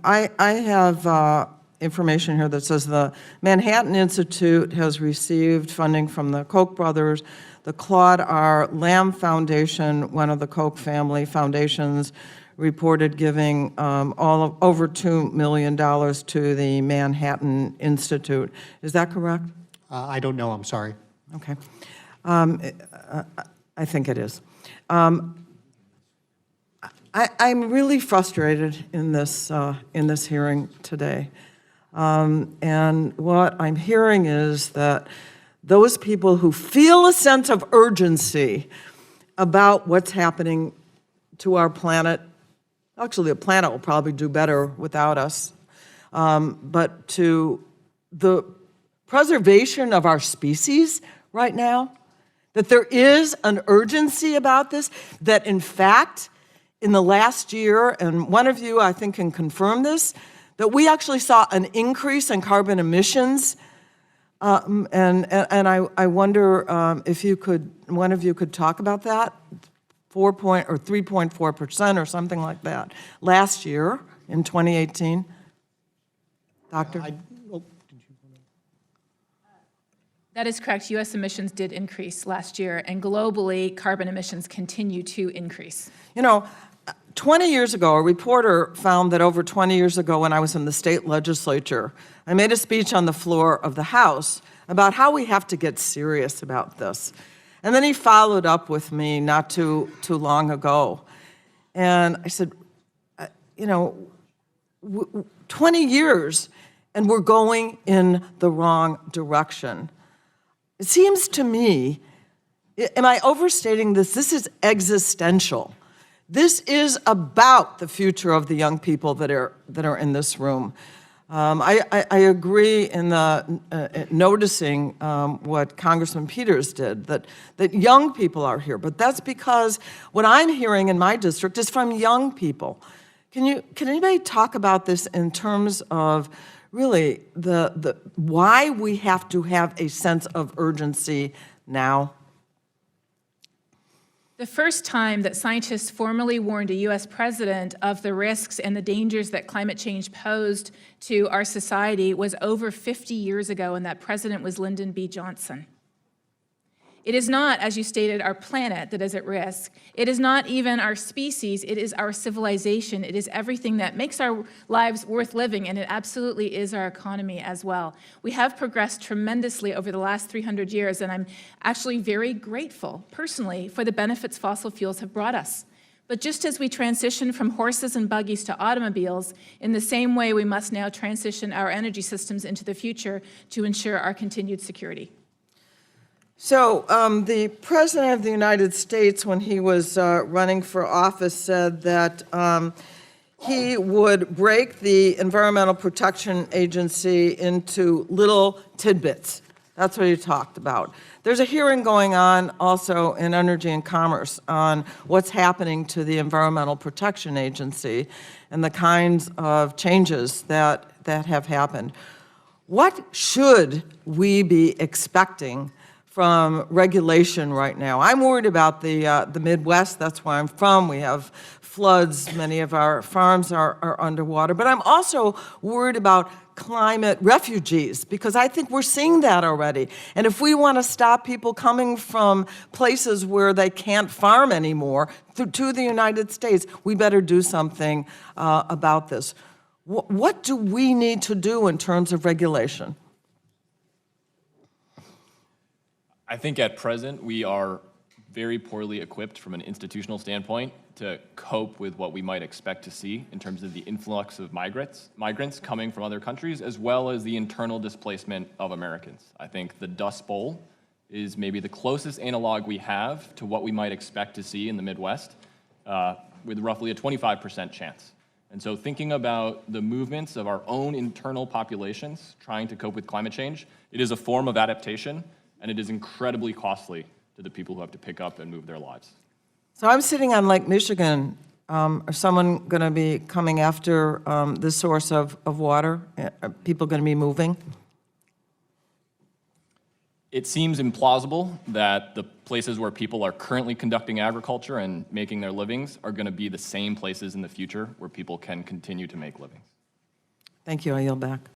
I have information here that says the Manhattan Institute has received funding from the Koch brothers, the Claude R. Lamb Foundation, one of the Koch family foundations, reported giving over $2 million to the Manhattan Institute. Is that correct? I don't know, I'm sorry. Okay. I think it is. I'm really frustrated in this hearing today. And what I'm hearing is that those people who feel a sense of urgency about what's happening to our planet, actually the planet will probably do better without us, but to the preservation of our species right now, that there is an urgency about this, that in fact, in the last year, and one of you I think can confirm this, that we actually saw an increase in carbon emissions, and I wonder if you could, one of you could talk about that, 3.4% or something like that, last year in 2018. Doctor? That is correct. U.S. emissions did increase last year, and globally, carbon emissions continue to increase. You know, 20 years ago, a reporter found that over 20 years ago when I was in the state legislature, I made a speech on the floor of the House about how we have to get serious about this. And then he followed up with me not too long ago. And I said, you know, 20 years and we're going in the wrong direction. It seems to me, am I overstating this? This is existential. This is about the future of the young people that are in this room. I agree in the noticing what Congressman Peters did, that young people are here, but that's because what I'm hearing in my district is from young people. Can anybody talk about this in terms of really the why we have to have a sense of urgency now? The first time that scientists formally warned a U.S. president of the risks and the dangers that climate change posed to our society was over 50 years ago, and that president was Lyndon B. Johnson. It is not, as you stated, our planet that is at risk. It is not even our species. It is our civilization. It is everything that makes our lives worth living, and it absolutely is our economy as well. We have progressed tremendously over the last 300 years, and I'm actually very grateful, personally, for the benefits fossil fuels have brought us. But just as we transition from horses and buggies to automobiles, in the same way we must now transition our energy systems into the future to ensure our continued security. So the President of the United States, when he was running for office, said that he would break the Environmental Protection Agency into little tidbits. That's what he talked about. There's a hearing going on also in Energy and Commerce on what's happening to the Environmental Protection Agency and the kinds of changes that have happened. What should we be expecting from regulation right now? I'm worried about the Midwest. That's where I'm from. We have floods. Many of our farms are underwater. But I'm also worried about climate refugees, because I think we're seeing that already. And if we want to stop people coming from places where they can't farm anymore to the United States, we better do something about this. What do we need to do in terms of regulation? I think at present we are very poorly equipped from an institutional standpoint to cope with what we might expect to see in terms of the influx of migrants coming from other countries, as well as the internal displacement of Americans. I think the Dust Bowl is maybe the closest analog we have to what we might expect to see in the Midwest, with roughly a 25% chance. And so thinking about the movements of our own internal populations trying to cope with climate change, it is a form of adaptation, and it is incredibly costly to the people who have to pick up and move their lives. So I'm sitting on Lake Michigan. Is someone going to be coming after this source of water? Are people going to be moving? It seems implausible that the places where people are currently conducting agriculture and making their livings are going to be the same places in the future where people can continue to make livings. Thank you. I yield back.